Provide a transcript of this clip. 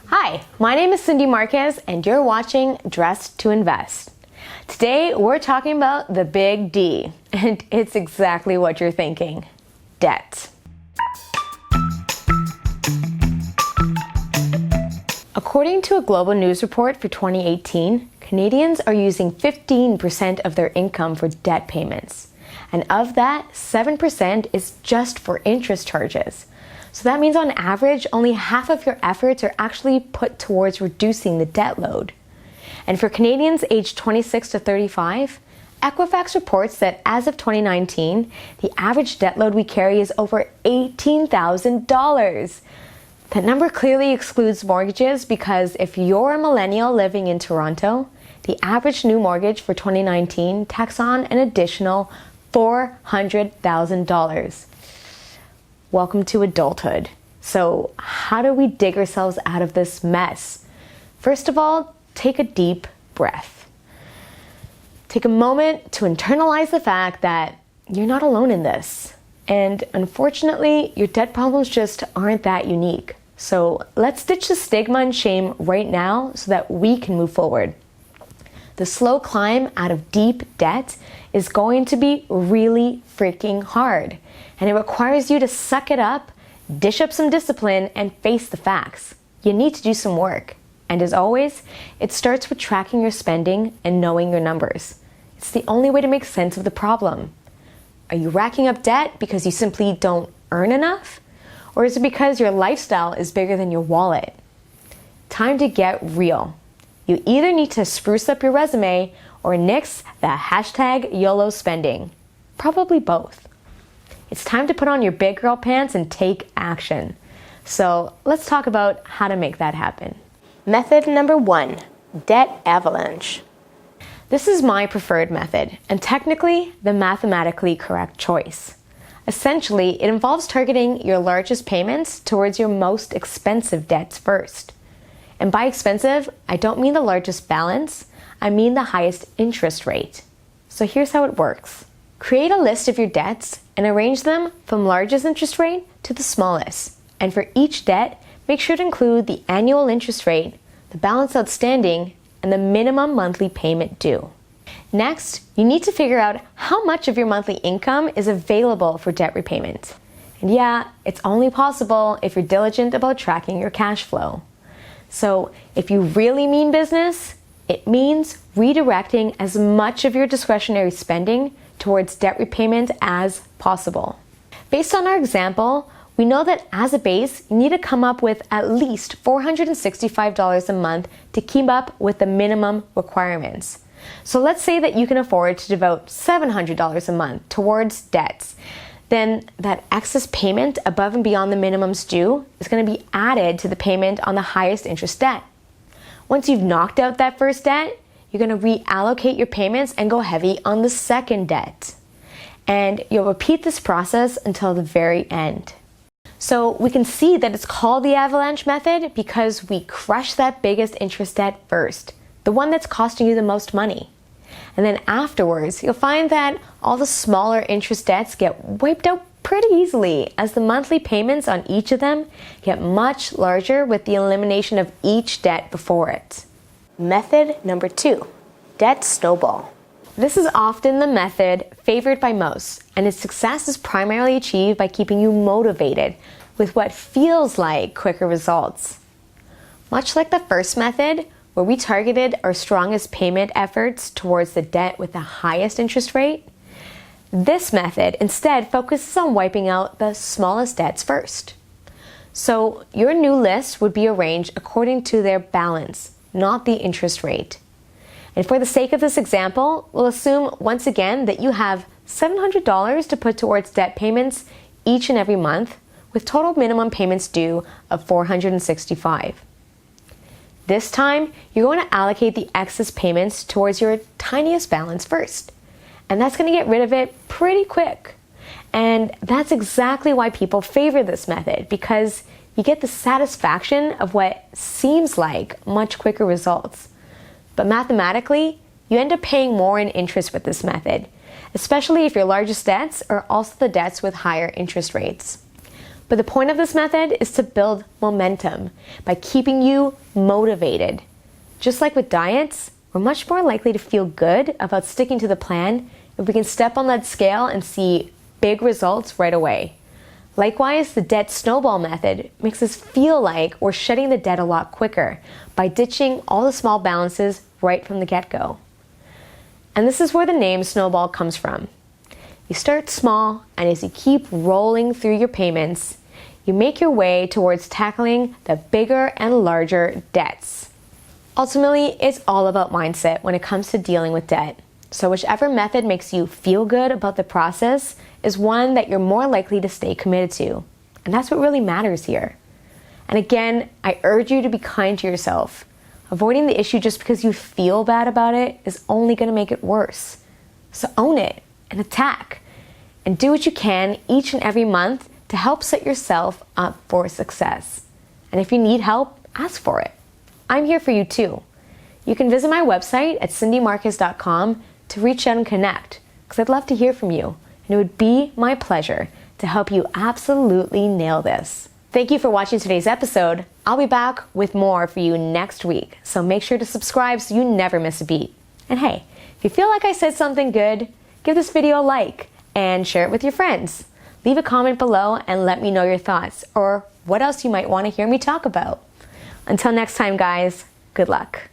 Hi, my name is Cindy Marquez and you're watching Dressed to Invest. Today we're talking about the big D, and it's exactly what you're thinking: debt. According to a global news report for 2018, Canadians are using 15% of their income for debt payments. And of that, 7% is just for interest charges. So that means on average, only half of your efforts are actually put towards reducing the debt load. And for Canadians aged 26 to 35, Equifax reports that as of 2019, the average debt load we carry is over $18,000. That number clearly excludes mortgages because if you're a millennial living in Toronto, the average new mortgage for 2019 tacks on an additional $400,000. Welcome to adulthood. So how do we dig ourselves out of this mess? First of all, take a deep breath. Take a moment to internalize the fact that you're not alone in this. And unfortunately, your debt problems just aren't that unique. So let's ditch the stigma and shame right now so that we can move forward. The slow climb out of deep debt is going to be really freaking hard. And it requires you to suck it up, dish up some discipline, and face the facts. You need to do some work. And as always, it starts with tracking your spending and knowing your numbers. It's the only way to make sense of the problem. Are you racking up debt because you simply don't earn enough? Or is it because your lifestyle is bigger than your wallet? Time to get real. You either need to spruce up your resume or nix the hashtag YOLO spending. Probably both. It's time to put on your big girl pants and take action. So let's talk about how to make that happen. Method number 1, debt avalanche. This is my preferred method, and technically the mathematically correct choice. Essentially, it involves targeting your largest payments towards your most expensive debts first. And by expensive, I don't mean the largest balance, I mean the highest interest rate. So here's how it works. Create a list of your debts and arrange them from largest interest rate to the smallest. And for each debt, make sure to include the annual interest rate, the balance outstanding, and the minimum monthly payment due. Next, you need to figure out how much of your monthly income is available for debt repayment. And yeah, it's only possible if you're diligent about tracking your cash flow. So if you really mean business, it means redirecting as much of your discretionary spending towards debt repayment as possible. Based on our example, we know that as a base, you need to come up with at least $465 a month to keep up with the minimum requirements. So let's say that you can afford to devote $700 a month towards debts. Then that excess payment above and beyond the minimums due is going to be added to the payment on the highest interest debt. Once you've knocked out that first debt, you're going to reallocate your payments and go heavy on the second debt. And you'll repeat this process until the very end. So we can see that it's called the avalanche method because we crush that biggest interest debt first, the one that's costing you the most money. And then afterwards, you'll find that all the smaller interest debts get wiped out pretty easily as the monthly payments on each of them get much larger with the elimination of each debt before it. Method number 2, debt snowball. This is often the method favored by most, and its success is primarily achieved by keeping you motivated with what feels like quicker results. Much like the first method, where we targeted our strongest payment efforts towards the debt with the highest interest rate, this method instead focuses on wiping out the smallest debts first. So your new list would be arranged according to their balance, not the interest rate. And for the sake of this example, we'll assume once again that you have $700 to put towards debt payments each and every month, with total minimum payments due of $465. This time, you're going to allocate the excess payments towards your tiniest balance first. And that's going to get rid of it pretty quick. And that's exactly why people favor this method, because you get the satisfaction of what seems like much quicker results. But mathematically, you end up paying more in interest with this method, especially if your largest debts are also the debts with higher interest rates. But the point of this method is to build momentum by keeping you motivated. Just like with diets, we're much more likely to feel good about sticking to the plan if we can step on that scale and see big results right away. Likewise, the debt snowball method makes us feel like we're shedding the debt a lot quicker by ditching all the small balances right from the get-go. And this is where the name snowball comes from. You start small, and as you keep rolling through your payments, you make your way towards tackling the bigger and larger debts. Ultimately, it's all about mindset when it comes to dealing with debt. So whichever method makes you feel good about the process is one that you're more likely to stay committed to. And that's what really matters here. And again, I urge you to be kind to yourself. Avoiding the issue just because you feel bad about it is only going to make it worse. So own it and attack. And do what you can each and every month to help set yourself up for success. And if you need help, ask for it. I'm here for you too. You can visit my website at cindymarcus.com to reach out and connect, because I'd love to hear from you, and it would be my pleasure to help you absolutely nail this. Thank you for watching today's episode. I'll be back with more for you next week, so make sure to subscribe so you never miss a beat. And hey, if you feel like I said something good, give this video a like and share it with your friends. Leave a comment below and let me know your thoughts or what else you might want to hear me talk about. Until next time, guys, good luck.